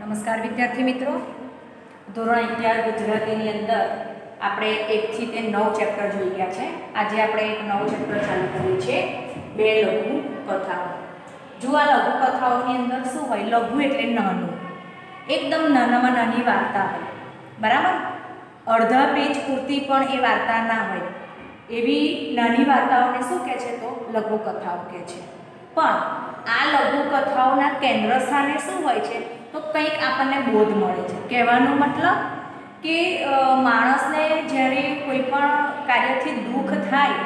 નમસ્કાર વિદ્યાર્થી મિત્રો, ધોરણ 11 ગુજરાતીની અંદર આપણે 1 થી 9 ચેપ્ટર જોઈ ગયા છે। આજે આપણે એક નવો ચેપ્ટર ચાલુ કરીએ છીએ, બે લઘુ કથાઓ। જો આ લઘુ કથાઓની અંદર શું હોય, લઘુ એટલે નાનું, એકદમ નાનામાં નાની વાર્તા હોય, બરાબર। અડધા પેજ પૂરતી પણ એ વાર્તા ના હોય, એવી નાની વાર્તાઓને શું કહે છે તો લઘુ કથાઓ કહે છે। પણ આ લઘુ કથાઓના કેન્દ્ર સ્થાને શું હોય છે તો કંઈક આપણને બોધ મળે છે। કહેવાનો મતલબ કે માણસને જ્યારે કોઈ પણ કાર્યથી દુઃખ થાય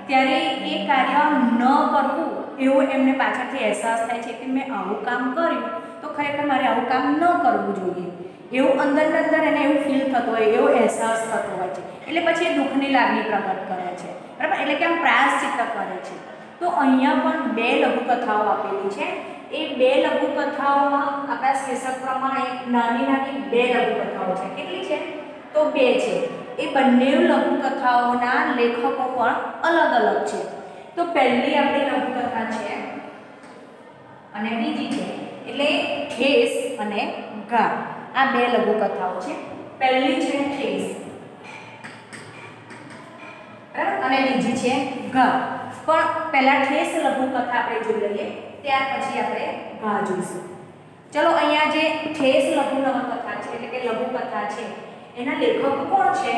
ત્યારે એ કાર્ય ન કરવું એવો એમને પાછળથી અહેસાસ થાય છે કે મેં આવું કામ કર્યું તો ખરેખર મારે આવું કામ ન કરવું જોઈએ, એવું અંદર એને એવું ફીલ થતું હોય, એવો અહેસાસ થતો હોય છે। એટલે પછી એ દુઃખની લાગણી પ્રગટ કરે છે, બરાબર। એટલે કે આમ પ્રાયશ્ચિત્ત કરે છે। તો અહીંયા પણ બે લઘુકથાઓ આપેલી છે। એ બે લઘુકથાઓમાં આપણા શીર્ષક પ્રમાણે નાની બે લઘુકથાઓ છે। કેટલી છે તો બે છે। એ બંને લઘુકથાઓના લેખકો પણ અલગ અલગ છે। તો પહેલી આપણી લઘુકથા છે અને બીજી છે, એટલે ઠેસ અને ઘા, આ બે લઘુકથાઓ છે। પહેલી છે ઠેસ, બરાબર, અને બીજી છે ઘા। પણ પહેલા ઠેસ લઘુકથા આપણે જોઈ લઈએ, ત્યાર પછી આપણે ઘા જોઈશું। ચલો, અહીંયા જે ઠેસ લઘુ નવલકથા છે એટલે કે લઘુકથા છે, એના લેખક કોણ છે?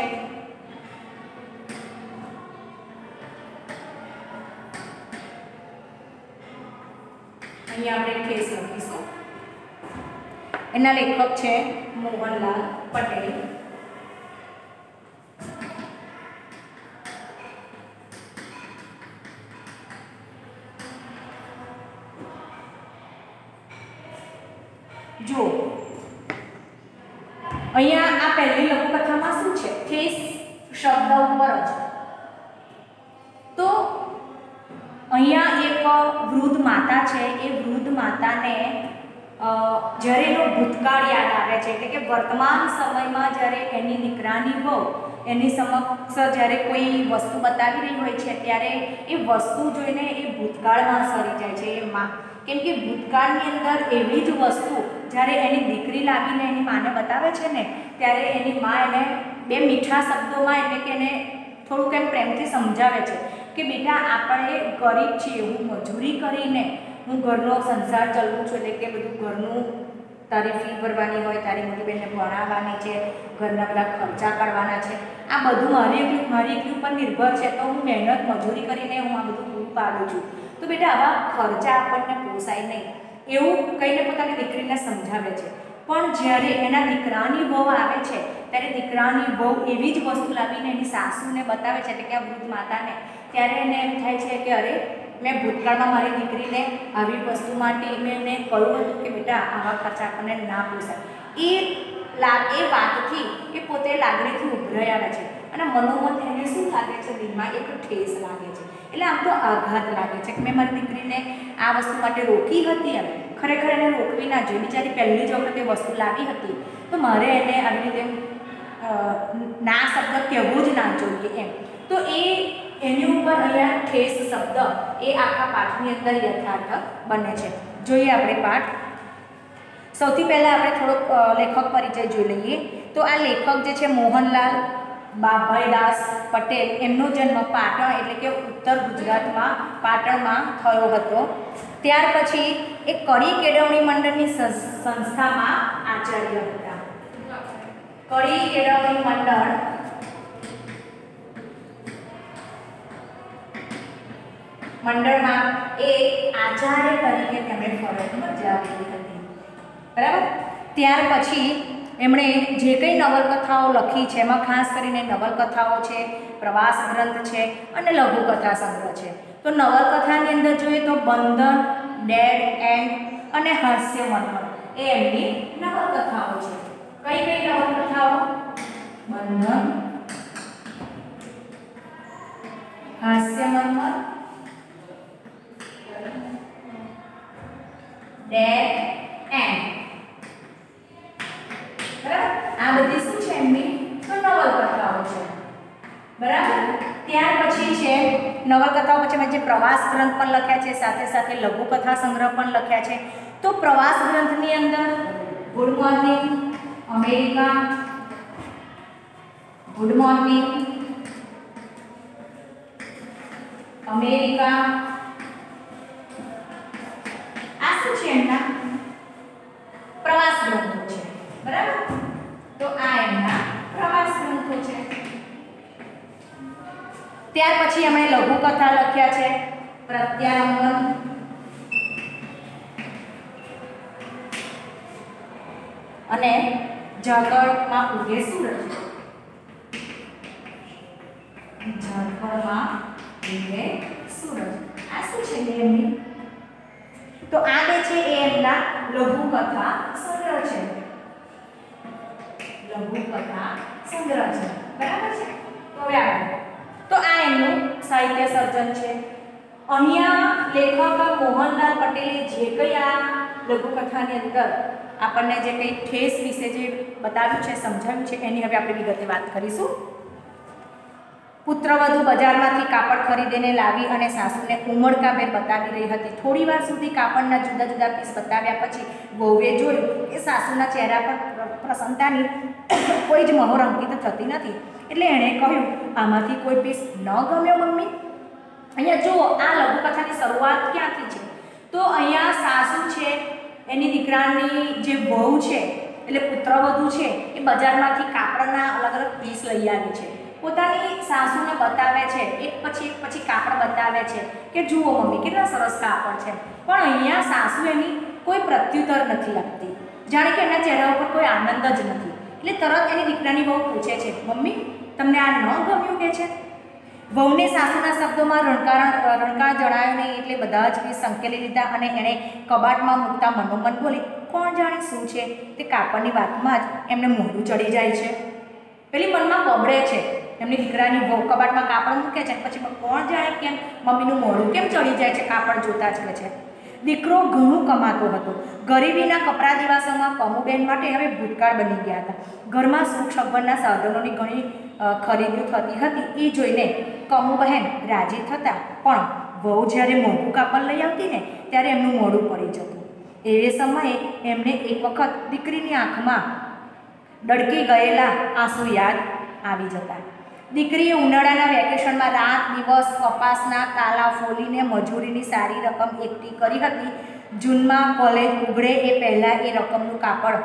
અહીંયા આપણે ઠેસ લખીશું, એના લેખક છે મોહનલાલ પટેલ। જો અહીંયા આ પહેલી લઘુકથામાં શું છે, ઠેસ શબ્દ ઉપર જ। તો અહીંયા એક વૃદ્ધ માતા છે, એ વૃદ્ધ માતાને જ્યારે એનો ભૂતકાળ યાદ આવે છે, એટલે કે વર્તમાન સમયમાં જ્યારે એની દીકરાની વહુ એની સમક્ષ જ્યારે કોઈ વસ્તુ બતાવી રહી હોય છે ત્યારે એ વસ્તુ જોઈને એ ભૂતકાળમાં સરી જાય છે એ માં। કેમ કે ભૂતકાળની અંદર એવી જ વસ્તુ જ્યારે એની દીકરી લાવીને એની માને બતાવે છે ને, ત્યારે એની માં એને બે મીઠા શબ્દોમાં એટલે કે એને થોડુંક એમ પ્રેમથી સમજાવે છે કે બેટા, આપણે ગરીબ છીએ, હું મજૂરી કરીને હું ઘરનો સંસાર ચલાવું છું, એટલે કે બધું ઘરનું તારી ફી ભરવાની હોય, તારી મોટી બહેનને ભણાવવાની છે, ઘરના બધા ખર્ચા કરવાના છે, આ બધું મારી એકલી ઉપર નિર્ભર છે। તો હું મહેનત મજૂરી કરીને હું આ બધું પૂરું પાડું છું, તો બેટા આવા ખર્ચા આપણને પોસાય નહીં, એવું કહીને પોતાની દીકરીને સમજાવે છે। પણ જ્યારે એના દીકરાની વહુ આવે છે ત્યારે દીકરાની વહુ એવી જ વસ્તુ લાવીને એની સાસુને બતાવે છે, એટલે કે આ વૃદ્ધ માતાને, ત્યારે એને એમ થાય છે કે અરે, મેં ભૂતકાળમાં મારી દીકરીને આવી વસ્તુ માટે મેં એને કહ્યું હતું કે બેટા આવા ખર્ચા આપણને ના પોસાય। એ વાતથી એ પોતે લાગણીથી ઉભરાઈ આવે છે અને મનોમન એને શું લાગે છે, દિલમાં એક ઠેસ લાગે છે, એટલે આમ તો આઘાત લાગે છે કે મેં મારી દીકરીને આ વસ્તુ માટે રોકી હતી, એમ ખરેખર એને રોકવી ના જોઈએ, બિચારી પહેલી જ વખત એ વસ્તુ લાવી હતી, તો મારે એને આવી રીતે ના શબ્દ કહેવું જ ના જોઈએ એમ। તો એની ઉપર અહીંયા ઠેસ શબ્દ એ આખા પાઠની અંદર યથાર્થ બને છે। જોઈએ આપણે પાઠ। સૌથી પહેલાં આપણે થોડોક લેખક પરિચય જોઈ લઈએ। તો આ લેખક જે છે મોહનલાલ બાભાઈદાસ પટેલ, એમનો જન્મ પાટણ એટલે કે ઉત્તર ગુજરાતમાં પાટણમાં થયો હતો। ત્યાર પછી એક કડી કેળવણી મંડળની સંસ્થામાં આચાર્ય હતા। કડી કેળવણી મંડળમાં એ આચાર્ય તરીકે તેમણે ફરજ બજાવેલી હતી, બરાબર। ત્યાર પછી એમણે જે કંઈ નવલકથાઓ લખી છે એમાં ખાસ કરીને નવલકથાઓ છે, પ્રવાસ ગ્રંથ છે અને લઘુકથા સંગ્રહ છે। તો નવલકથાની અંદર જોઈએ તો બંધન, ડેડ એન્ડ અને હાસ્ય મન્મથ એ એમની નવલકથાઓ છે। કઈ નવલકથાઓ? બંધન, હાસ્ય મન્મથ, ડેડ એન્ડ, બરાબર। આ બધી શું છે એમની તો નવલકથાઓ છે, બરાબર। ત્યાર પછી છે નવલકથાઓ પછી મેં જે પ્રવાસ ગ્રંથ પણ લખ્યા છે, સાથે સાથે લઘુકથા સંગ્રહ પણ લખ્યા છે। તો પ્રવાસ ગ્રંથની અંદર good morning America, good morning America. આ શું છે? એમના પ્રવાસ ગ્રંથો છે, બરાબર? તો આ એમના પ્રવાસ ગ્રંથો છે. ત્યાર પછી અમે લઘુકથા લખ્યા છે, પ્રત્યાલંબન, અને ઝાકળમાં ઉગે સૂરજ. ઝાકળમાં ઉગે સૂરજ. આ શું છે એમની? તો આ બે છે એ એમના લઘુકથા સંગ્રહ છે. લઘુકથા સંગ્રહ છે, બરાબર છે? તો હવે આગળ. તો આ એમનું સાહિત્ય સર્જન છે. અહીંયા લેખક મોહનલાલ પટેલે જે કંઈ આ લઘુકથાની અંદર આપણને જે કંઈ ઠેસ વિશે જે બતાવ્યું છે, સમજાવ્યું છે, એની હવે આપણે વિગતે વાત કરીશું. પુત્રવધુ બજારમાંથી કાપડ ખરીદીને લાવી અને સાસુને ઉમળકાભેર બતાવી રહી હતી. થોડી વાર સુધી કાપડના જુદા જુદા પીસ બતાવ્યા પછી વહુએ જોયું કે સાસુના ચહેરા પર પ્રસન્નતાની કોઈ જ મહોર અંકિત થતી નથી. એટલે એણે કહ્યું, આમાંથી કોઈ પીસ ન ગમ્યો મમ્મી? અહીંયા જુઓ, આ લઘુકથાની શરૂઆત ક્યાંથી છે? તો અહીંયા સાસુ છે, એની દીકરાની જે વહુ છે એટલે પુત્રવધુ છે, એ બજારમાંથી કાપડના અલગ અલગ પીસ લઈ આવી છે. પોતાની સાસુને બતાવે છે, એક પછી કાપડ બતાવે છે કે જુઓ મમ્મી કેટલા સરસ કાપડ છે. પણ અહીંયા સાસુ એની કોઈ પ્રત્યુત્તર નથી આપતી, જાણે કે એના ચહેરા ઉપર કોઈ આનંદ જ નથી. એટલે તરત એની દીકરાની વહુ પૂછે છે, મમ્મી તમને આ ન ગમ્યું કે છે? વહુને સાસુના શબ્દોમાં રણકાર જણાયો નહીં એટલે બધા જ પીસ સંકેલી લીધા અને એણે કબાટમાં મૂકતા મનોમન બોલી, કોણ જાણે શું છે? તે કાપડની વાતમાં જ એમને મોઢું ચડી જાય છે. પેલી મનમાં બબડે છે, એમની દીકરાની વહુ કબાટમાં કાપડ મૂકે છે, પછી કોણ જાણે કેમ મમ્મીનું મોઢું કેમ ચડી જાય છે કાપડ જોતા જ કે છે. દીકરો ઘણું કમાતો હતો. ગરીબીના કપરા દિવસોમાં કમુબેન માટે હવે ભૂતકાળ બની ગયા હતા. ઘરમાં સુખ સગવડના સાધનોની ઘણી ખરીદીઓ થતી હતી. એ જોઈને કમુબહેન રાજી થતા, પણ વહુ જ્યારે મોંઘું કાપડ લઈ આવતી ને ત્યારે એમનું મોઢું પડી જતું. એ સમયે એમને એક વખત દીકરીની આંખમાં ડળકી ગયેલા આંસુ યાદ આવી જતા. દીકરીએ ઉનાળાના વેકેશનમાં રાત દિવસ કપાસના તાલા ફોલીને મજૂરીની સારી રકમ એકઠી કરી હતી. જૂનમાં કોલેજ ઉઘડે એ પહેલાં એ રકમનું કાપડ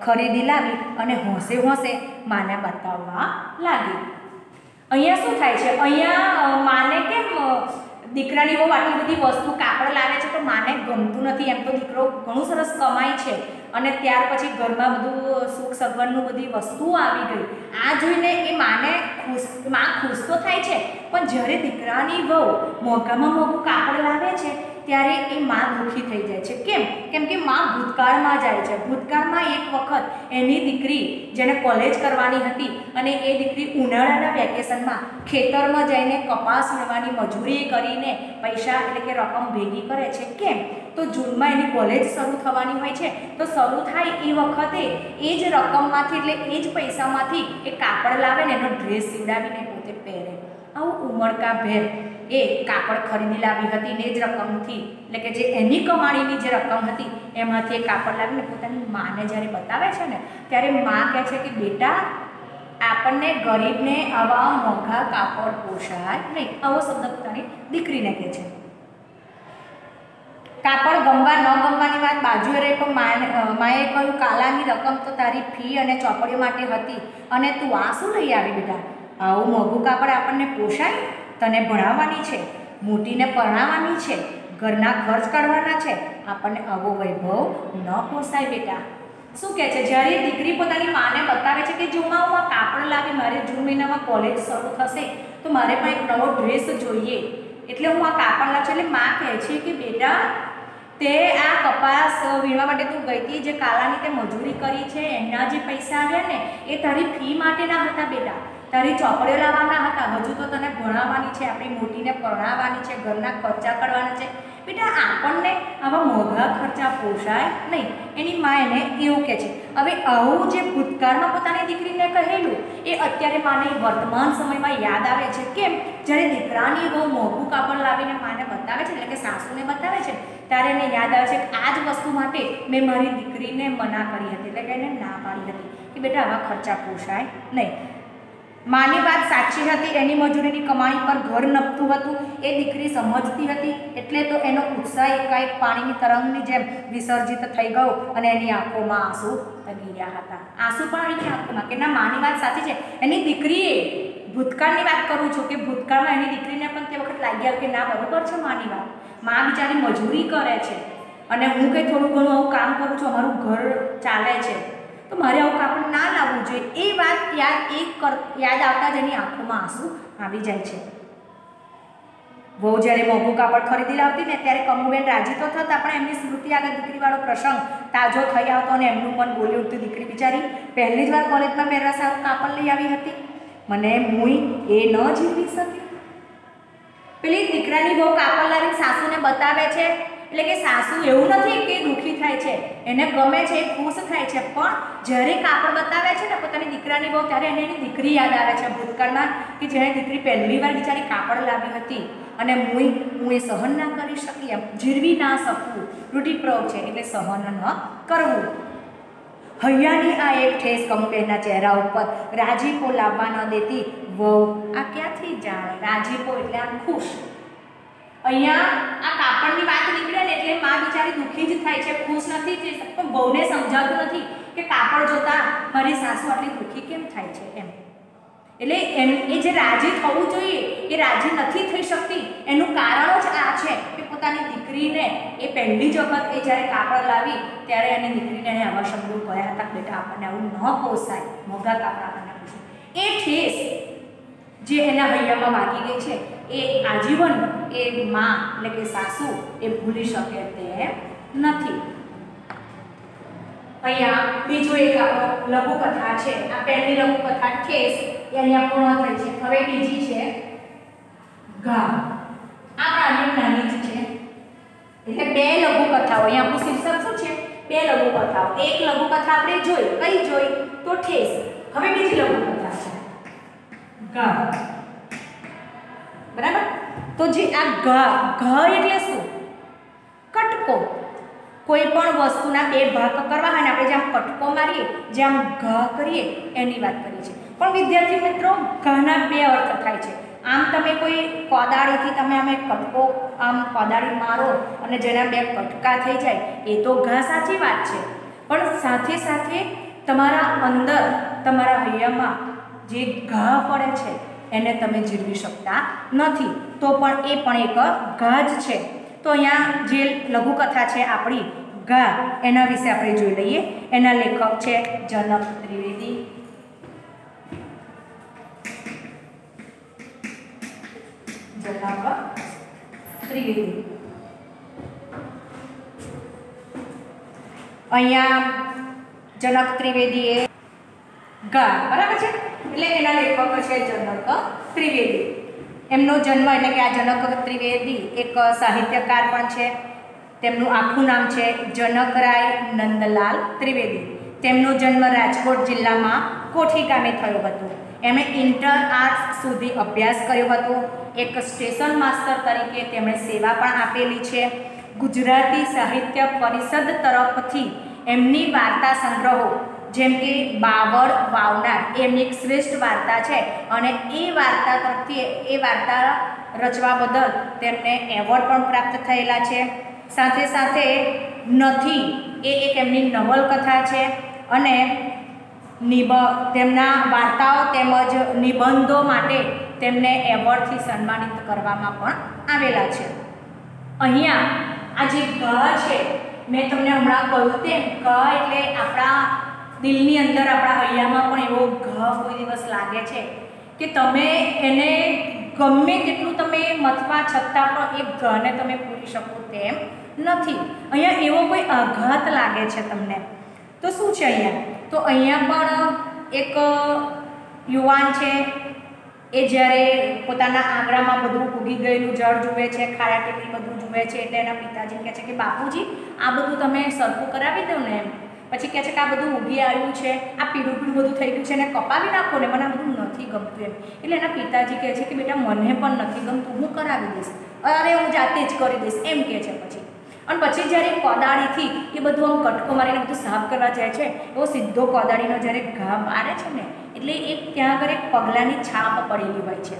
ખરીદી લાવી અને હોંશે હોંશે માને બતાવવા લાગી. અહીંયા શું થાય છે? અહીંયા માને કેમ દીકરાની બહુ આટલી બધી વસ્તુ કાપડ લાવે છે તો માને ગમતું નથી. એમ તો દીકરો ઘણું સરસ કમાય છે અને ત્યાર પછી ઘરમાં બધું સુખ સગવડનું બધી વસ્તુઓ આવી ગઈ. આ જોઈને એ માં ખુશ તો થાય છે, પણ જ્યારે દીકરાની વહુ મોંઘામાં મોંઘું કાપડ લાવે છે ત્યારે એ માં દુઃખી થઈ જાય છે. કેમ કે માં ભૂતકાળમાં જાય છે. ભૂતકાળમાં એક વખત એની દીકરી જેને કોલેજ કરવાની હતી અને એ દીકરી ઉનાળાના વેકેશનમાં ખેતરમાં જઈને કપાસ લેવાની મજૂરી કરીને પૈસા એટલે કે રકમ ભેગી કરે છે. કેમ? તો જૂનમાં એની કોલેજ શરૂ થવાની હોય છે, તો શરૂ થાય એ વખતે એ જ રકમમાંથી એટલે એ જ પૈસામાંથી એ કાપડ લાવે ને એનો ડ્રેસ સીવડાવીને પોતે પહેરે. આવું ઉમળકાભેર એ કાપડ ખરીદી લાવી હતી ને જ રકમથી એટલે કે જે એની કમાણીની જે રકમ હતી એમાંથી એ કાપડ લાવીને પોતાની માને જ્યારે બતાવે છે ને ત્યારે માં કહે છે કે બેટા આપણને ગરીબને આવા મોંઘા કાપડ પોષાય નહીં. આવો શબ્દ પોતાની દીકરીને કહે છે. કાપડ ગમવા ન ગમવાની વાત બાજુએ રહી, પણ માએ કહ્યું કાલાની રકમ તો તારી ફી અને ચોપડીઓ માટે હતી અને તું આ શું લઈ આવી બેટા? આવું મોંઘું કાપડ આપણને પોષાય? તને ભણાવવાની છે, મોટીને પરણાવવાની છે, ઘરના ખર્ચ કાઢવાના છે, આપણને આવો વૈભવ ન પોસાય બેટા. શું કહે છે? જ્યારે દીકરી પોતાની માને બતાવે છે કે જો હું આ કાપડ લાવી, મારે જૂન મહિનામાં કોલેજ શરૂ થશે તો મારે પણ એક નવો ડ્રેસ જોઈએ એટલે હું આ કાપડ લાવું છું. એટલે માં કહે છે કે બેટા તે આ કપાસ વીણવા માટે તું ગઈ હતી, જે કાલાની તે મજૂરી કરી છે એના જે પૈસા આવ્યા ને એ તારી ફી માટેના હતા બેટા. તારી ચોપડીઓ લાવવાના હતા, હજુ તો તને ભણાવવાની છે, આપણી મોટીને પરણાવવાની છે, ઘરના ખર્ચા કરવાના છે, બેટા આપણને આવા મોંઘા ખર્ચા પોષાય નહીં. એની મા એને એવું કહે છે. હવે આવું જે ભૂતકાળમાં પોતાની દીકરીને કહેલું એ અત્યારે માને વર્તમાન સમયમાં યાદ આવે છે. કેમ? જ્યારે દીકરાની બહુ મોંઘું કાપડ લાવીને માને બતાવે છે, એટલે કે સાસુને બતાવે છે, ત્યારે એને યાદ આવે છે કે આ જ વસ્તુ માટે મેં મારી દીકરીને મના કરી હતી, એટલે કે એને ના પાડી હતી કે બેટા આવા ખર્ચા પોષાય નહીં. માની વાત સાચી હતી. એની મજૂરીની કમાણી પર ઘર નપતું હતું. એ દીકરી સમજતી હતી, એટલે તો એનો ઉત્સાહ એકાએક પાણીની તરંગની જેમ વિસર્જિત થઈ ગયો અને એની આંખોમાં આંસુ તગી રહ્યા હતા. આંસુ પણ એની આંખોમાં કે ના, માની વાત સાચી છે. એની દીકરીએ, ભૂતકાળની વાત કરું છું, કે ભૂતકાળમાં એની દીકરીને પણ તે વખત લાગ્યા કે ના, બરોબર છે માની વાત, મા બિચારી મજૂરી કરે છે અને હું કંઈ થોડું ઘણું આવું કામ કરું છું, અમારું ઘર ચાલે છે, તો મારે આવું કાપડ ના લાવવું જોઈએ. એ વાત યાદ આવતા જ એની આંખોમાં આંસુ આવી જાય છે. વહુ જ્યારે મોંઘું કાપડ ખરીદી લાવતી ને ત્યારે કમુબેન રાજી તો થતા, પણ એમની સ્મૃતિ આગળ દીકરીવાળો પ્રસંગ તાજો થઈ આવતો અને એમનું મન બોલી ઉઠતું. દીકરી બિચારી પહેલી જ વાર કોલેજમાં પહેરવા સારું કાપડ લઈ આવી હતી, મને મુઈ એ ન જીવી શકી. પેલી દીકરાની બહુ કાપડ લાવીને સાસુને બતાવે છે, એટલે કે સાસુ એવું નથી કે દુઃખી થાય છે, એને ગમે છે, ખુશ થાય છે, પણ જ્યારે કાપડ બતાવે છે ને પોતાની દીકરાની બહુ, ત્યારે એને એની દીકરી યાદ આવે છે ભૂતકાળમાં, કે જ્યારે દીકરી પહેલી વાર બિચારી કાપડ લાવી હતી અને હું એ સહન ના કરી શકી, એમ જીરવી ના શકું, રૂઢિપ્રયોગ છે એટલે સહન ન કરવું. હૈયાની આ એક ઠેસ કમુબેનના ચહેરા ઉપર રાજીપો લાવવા ન દેતી. વહુ આ ક્યાંથી જાણે? રાજીપો એટલે આમ ખુશ. અહીંયા આ કાપડની વાત નીકળે ને એટલે મા બિચારી દુઃખી જ થાય છે, ખુશ નથી થઈ શકતી. પણ વહુને સમજાતું નથી કે કાપડ જોતા મારી સાસુ આટલી દુઃખી કેમ થાય છે એમ. એટલે એ જે રાજી થવું જોઈએ એ રાજી નથી થઈ શકતી. એનું કારણ જ આ છે કે પોતાની દીકરીને એ પહેલી જ વખત એ જ્યારે કાપડ લાવી ત્યારે એની દીકરીને એને આવા શબ્દો કહ્યા હતા, બેટા આપણને આવું ન પોસાય, મોંઘા કાપડ આપણને પોસાય. એ ઠેસ જે એના હૈયામાં વાગી ગઈ છે એ આજીવન એ મા એટલે કે સાસુ એ ભૂલી શકે તેમ નથી. અહીંયા બીજું એક લઘુકથા છે. આ પહેલી લઘુકથા ઠેસ એ અહીંયા પૂર્ણ થઈ છે. હવે બીજી છે ઘા. આ પ્રાણી નાની જ છે, એટલે બે લઘુકથાઓ. અહીંયા આપણું શીર્ષક શું છે? બે લઘુકથાઓ. એક લઘુકથા આપણે જોઈ, કઈ જોઈ? તો ઠેસ. હવે બીજી લઘુકથા છે ઘા. બરાબર? તો જે આ ઘા એટલે શું? કટકો. કોઈ પણ વસ્તુના બે ભાગ કરવા હોય ને આપણે જેમ કટકો મારીએ, જેમ ઘા કરીએ એની વાત કરીએ છીએ. પણ વિદ્યાર્થી મિત્રો, ઘાના બે અર્થ થાય છે. આમ તમે કોઈ કોદાળીથી તમે આમ એક કટકો આમ કોદાળી મારો અને જેના બે કટકા થઈ જાય એ તો ઘા, સાચી વાત છે. પણ સાથે સાથે તમારા અંદર, તમારા હૈયામાં જે ઘા પડે છે એને તમે જીરવી શકતા નથી, તો પણ એ પણ એક ઘા જ છે. તો અહીંયા જે લઘુકથા છે આપણી ઘા, એના વિશે આપણે જોઈ લઈએ. એના લેખક છે જનક ત્રિવેદી. જનક ત્રિવેદી. અહીંયા જનક ત્રિવેદીએ ઘા, બરાબર છે, એટલે એના લેખક છે જનક ત્રિવેદી. એમનો જન્મ એટલે કે આ જનક ત્રિવેદી એક સાહિત્યકાર પણ છે. તેમનું આખું નામ છે જનકરાય નંદલાલ ત્રિવેદી. તેમનો જન્મ રાજકોટ જિલ્લામાં કોઠી ગામે થયો હતો. એમણે ઇન્ટર આર્ટ્સ સુધી અભ્યાસ કર્યો હતો. એક સ્ટેશન માસ્ટર તરીકે તેમણે સેવા પણ આપેલી છે. ગુજરાતી સાહિત્ય પરિષદ તરફથી એમની વાર્તા સંગ્રહો જેમ કે બાવળ વાવનાર એમની એક શ્રેષ્ઠ વાર્તા છે અને એ વાર્તા તરફથી એ વાર્તા રચવા બદલ તેમને એવોર્ડ પણ પ્રાપ્ત થયેલા છે. સાથે સાથે નથી એ એક એમની નવલકથા છે અને તેમના વાર્તાઓ તેમજ નિબંધો માટે તેમને એવોર્ડથી સન્માનિત કરવામાં પણ આવેલા છે. અહીંયા આ જે ઘા છે, મેં તમને હમણાં કહ્યું તેમ ઘા એટલે આપણા દિલની અંદર, આપણા હૈયામાં પણ એવો ઘા કોઈ દિવસ લાગે છે કે તમે એને ગમે તેટલું તમે મથવા છતાં પણ એ ઘાને તમે પૂરી શકો તેમ નથી. અહીંયા એવો કોઈ આઘાત લાગે છે તમને. તો શું છે અહીંયા? તો અહીંયા પણ એક યુવાન છે એ જ્યારે પોતાના આંગણામાં બધું ઉગી ગયેલું જળ જુએ છે, ખાડા ટેકરી બધું જુએ છે, એટલે એના પિતાજી કહે છે કે બાપુજી આ બધું તમે સરખું કરાવી દો ને એમ. પછી કહે છે કે આ બધું ઉગી આવ્યું છે, આ પીળું પીળું બધું થઈ ગયું છે, એને કપાવી નાખો ને, મને આ બધું નથી ગમતું એમ. એટલે એના પિતાજી કહે છે કે બેટા મને પણ નથી ગમતું, હું કરાવી દઈશ, અરે હું જાતે જ કરી દઈશ એમ કહે છે. પછી જ્યારે કોદાળીથી એ બધું આમ કટકો મારીને બધું સાફ કરવા જાય છે, એવો સીધો કોદાળીનો જ્યારે ઘા મારે છે ને, એટલે એ ત્યાં આગળ એક પગલાંની છાપ પડેલી હોય છે.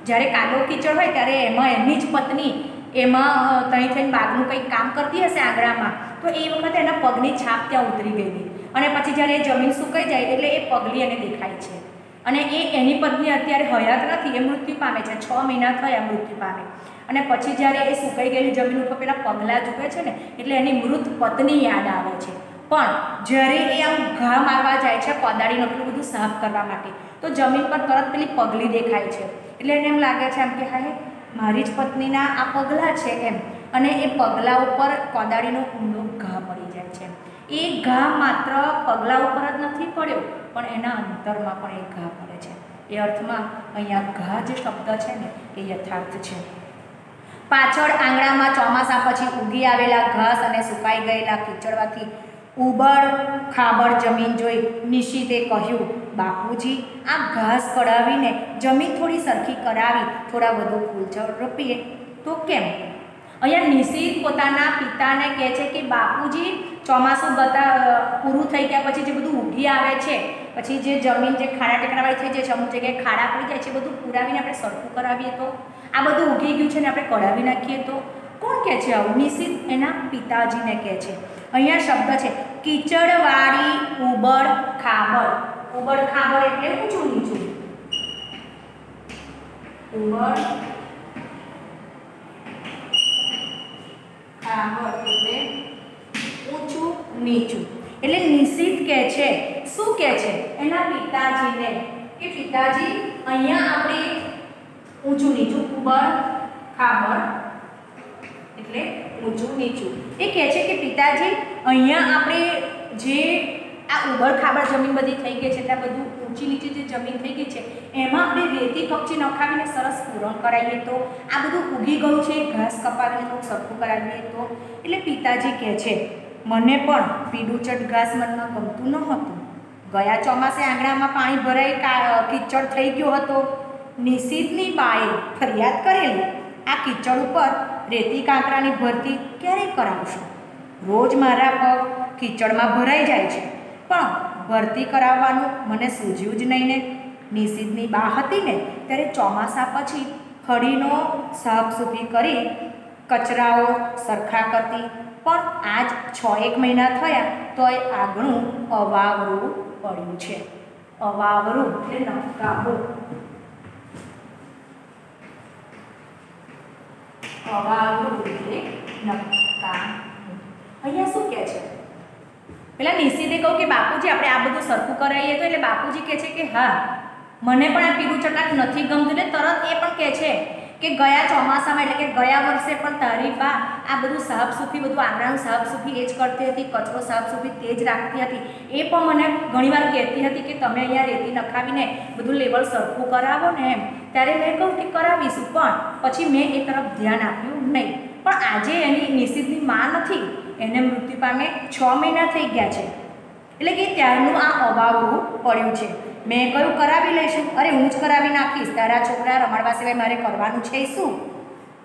જ્યારે કાદો કીચડ હોય ત્યારે એમાં એમની જ પત્ની એમાં ત્યાં થઈને બાગનું કંઈક કામ કરતી હશે આંગણામાં, તો એ વખતે એના પગની છાપ ત્યાં ઉતરી ગયેલી. અને પછી જ્યારે એ જમીન સુકાઈ જાય એટલે એ પગલી એને દેખાય છે. અને એની પત્ની અત્યારે હયાત નથી, એ મૃત્યુ પામે છે, 6 મહિના થયા મૃત્યુ પામે. અને પછી જ્યારે એ સુકાઈ ગયેલી જમીન ઉપર પેલા પગલાં જુએ છે ને, એટલે એની મૃત પત્ની યાદ આવે છે. પણ જ્યારે એ આમ ઘા મારવા જાય છે કોદાળીનો એટલું બધું સાફ કરવા માટે, તો જમીન પર તરત પેલી પગલી દેખાય છે. એટલે એને એમ લાગે છે એમ કે હા મારી જ પત્નીના આ પગલાં છે એમ. અને એ પગલાં ઉપર કોદાળીનો ઊંડો ઘા પડી જાય છે. એ ઘા માત્ર પગલાં ઉપર જ નથી પડ્યો, પણ એના અંતરમાં પણ એ ઘા પડે છે. એ અર્થમાં અહીંયા ઘા જે શબ્દ છે ને એ યથાર્થ છે. પાછળ આંગણામાં ચોમાસા પછી ઉગી આવેલા ઘાસ અને સુકાઈ ગયેલા કીચડવાથી ઉબડ ખાબડ જમીન જોઈ નિશિતે કહ્યું, બાપુજી આ ઘાસ કઢાવીને જમીન થોડી સરખી કરાવી થોડા વધુ ફૂલછોડ રોપીએ તો કેમ? અહીંયા નિશિત પોતાના પિતાને કહે છે કે બાપુજી ચોમાસું પૂરું થઈ ગયા પછી જે બધું ઉગી આવે છે, પછી જે જમીન જે ખાડા ટેકરાવાળી થઈ જાય છે, અમુક જગ્યાએ ખાડા પડી જાય છે, બધું પુરાવીને આપણે સરખું કરાવીએ તો, આ બધું ઉગી ગયું છે ને આપણે કઢાવી નાખીએ તો. કોણ કહે છે આવું? નિશિત એના પિતાજીને કહે છે. અહીંયા શબ્દ છે કીચડવાળી ઉબડ ખાબડ. ઉબડ ખાબડ એટલે ઊંચું નીચું. ઉબડ ખાબડ એટલે ઊંચું નીચું. એટલે નિશિત કહે છે, શું કહે છે એના પિતાજીને કે પિતાજી અહીંયા આપણે ઊંચું નીચું, ઉબડ ખાબડ એટલે ઊંચું નીચું. એ કહે છે કે પિતાજી અહીંયા આપણે જે આ ઉબડ ખાબડ જમીન બધી થઈ ગઈ છે, એટલે બધું ઊંચી નીચી જે જમીન થઈ ગઈ છે એમાં આપણે રેતી કપચી નખાવીને સરસ પૂરણ કરાવીએ તો, આ બધું ઉગી ગયું છે ઘાસ કપાવીને થોડું સરખું કરાવીએ તો. એટલે પિતાજી કહે છે મને પણ પીળું ઘાસ મનમાં ગમતું ન હતું. ગયા ચોમાસે આંગણામાં પાણી ભરાઈ કીચડ થઈ ગયો હતો. નિશિતની બાએ ફરિયાદ કરેલી, આ કીચડ ઉપર રેતી કાંકરાની ભરતી ક્યારે કરાવશો? રોજ મારા પગ કીચડમાં ભરાઈ જાય છે, પણ ભરતી કરાવવાનું મને સૂઝ્યું જ નહીં ને. નિશિતની બા હતી ને ત્યારે ચોમાસા પછી ખડીનો સાફસૂફી કરી કચરાઓ સરખા કરતી, પણ આજ 6-1 મહિના થયા તોય આગળનું અવાવરું પડ્યું છે. અવાવરું એટલે નકામું. અવાવરું એટલે નકામું. અહીંયા શું કહે છે? પેલા નિશિતે કહું કે બાપુજી આપણે આ બધું સરખું કરાવીએ તો, એટલે બાપુજી કહે છે કે હા મને પણ આ પીળું ચટાક નથી ગમતું. ને તરત એ પણ કહે છે કે ગયા ચોમાસામાં એટલે કે ગયા વર્ષે પણ તારી બા આ બધું સાફસૂફી, બધું આંગણાનું સાફસૂફી એ જ કરતી હતી, કચરો સાફસૂફી તે જ રાખતી હતી. એ પણ મને ઘણીવાર કહેતી હતી કે તમે અહીંયા રેતી નખાવીને બધું લેવલ સરખું કરાવો ને એમ. ત્યારે મેં કહું કે કરાવીશું, પણ પછી મેં એ તરફ ધ્યાન આપ્યું નહીં. પણ આજે એની નિશિતની માં નથી, એને મૃત્યુ પામે 6 મહિના થઈ ગયા છે. એટલે કે ત્યારનું આ અવાવરું પડ્યું છે. મેં કહ્યું કરાવી લઈશું, અરે હું જ કરાવી નાખીશ, તારા છોકરા રમાડવા સિવાય મારે કરવાનું છે શું?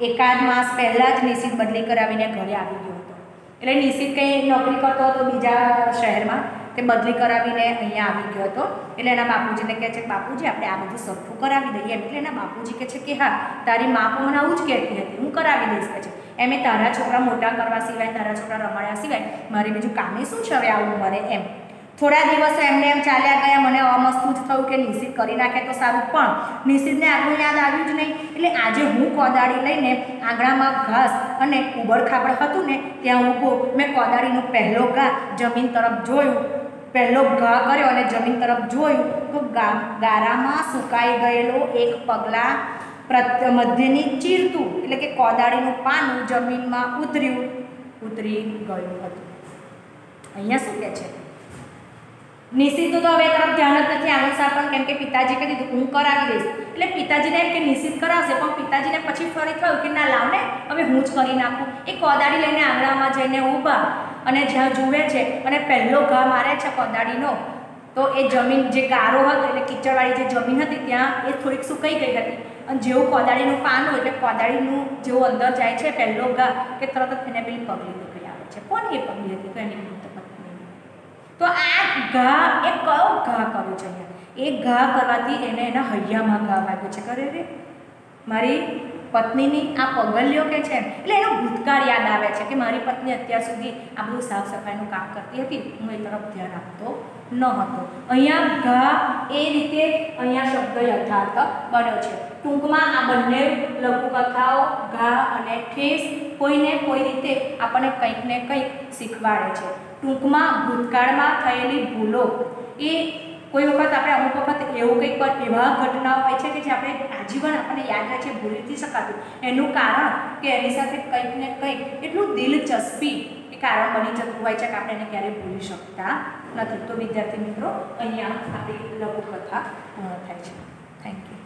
એકાદ માસ પહેલાં જ નિશિત બદલી કરાવીને ઘરે આવી ગયો હતો. એટલે નિશિત કંઈ નોકરી કરતો હતો બીજા શહેરમાં, તે બદલી કરાવીને અહીંયા આવી ગયો હતો. એટલે એના બાપુજીને કહે છે કે બાપુજી આપણે આ બધું સરખું કરાવી દઈએ. એટલે એના બાપુજી કહે છે કે હા તારી મા પણ મને આવું જ કહેતી હતી, હું કરાવી દઈશ. કહે છે એમ તારા છોકરા મોટા કરવા સિવાય, તારા છોકરા રમાડ્યા સિવાય મારે બીજું કામે શું છે હવે આવું મારે એમ. થોડા દિવસો એમને એમ ચાલ્યા ગયા. મને અમસ્તું જ થયું કે નિશિત કરી નાખે તો સારું, પણ નિશિતને આગળ યાદ આવ્યું જ નહીં. એટલે આજે હું કોદાળી લઈને આંગણામાં ઘાસ અને ઉબડ ખાબડ હતું ને ત્યાં ઊભો, મેં કોદાળીનો પહેલો ઘા જમીન તરફ જોયું, પહેલો ઘા કર્યો અને જમીન તરફ જોયું તો ગારામાં સુકાઈ ગયેલો એક પગલાં મધ્યની ચીરતું, એટલે કે કોદાળીનું પાનું જમીનમાં ઉતરી ગયું હતું. અહીંયા શું કહે છે? નિશિત તો હવે તરફ ધ્યાન જ નથી અનુસાર પણ, કેમ કે પિતાજી કહી દીધું હું કરાવી દઈશ, એટલે પિતાજીને એમ કે નિશિત કરાવશે, પણ પિતાજીને પછી ફરી થયું કે ના લાવ ને હવે હું જ કરી નાખું. એ કોદાળી લઈને આંગણામાં જઈને ઊભા અને જ્યાં જુએ છે અને પહેલો ઘા મારે છે કોદાળીનો, તો એ જમીન જે ગારો હતો એટલે કીચડવાળી જે જમીન હતી ત્યાં એ થોડીક સુકાઈ ગઈ હતી, અને જેવું કોદાળીનું પાનું એટલે કોદાળીનું જેવું અંદર જાય છે પહેલો ઘા કે તરત જ એને પેલી પગલી નીકળી આવે છે. કોની એ પગલી હતી? તો એની પત્ની. તો આ ઘા એ કયો ઘા કર્યો છે અહીંયા? એ ઘા કરવાથી એને એના હૈયામાં ઘા વાગ્યો છે. કરે રે મારી પત્નીની આ પગલીઓ કે છે, એટલે એનો ભૂતકાળ યાદ આવે છે કે મારી પત્ની અત્યાર સુધી આ બધું સાફ સફાઈનું કામ કરતી હતી, હું એ તરફ ધ્યાન આપતો ન હતો. અહીંયા ઘા એ રીતે અહીંયા શબ્દ યથાર્થ બન્યો છે. ટૂંકમાં આ બંને લઘુકથાઓ ઘા અને ઠેસ કોઈને કોઈ રીતે આપણને કંઈક ને કંઈક શીખવાડે છે. ટૂંકમાં ભૂતકાળમાં થયેલી ભૂલો એ કોઈ વખત આપણે અમુક વખત એવું કંઈક એવા ઘટનાઓ હોય છે કે જે આપણે આજીવન આપણને યાદ રહે છે, ભૂલી નથી શકાતું. એનું કારણ કે એની સાથે કંઈક ને કંઈક એટલું દિલચસ્પી એ કારણ બની જતું હોય છે કે આપણે એને ક્યારેય ભૂલી શકતા નથી. તો વિદ્યાર્થી મિત્રો અહીંયા આપણી લઘુકથા પૂર્ણ થાય છે. Thank you.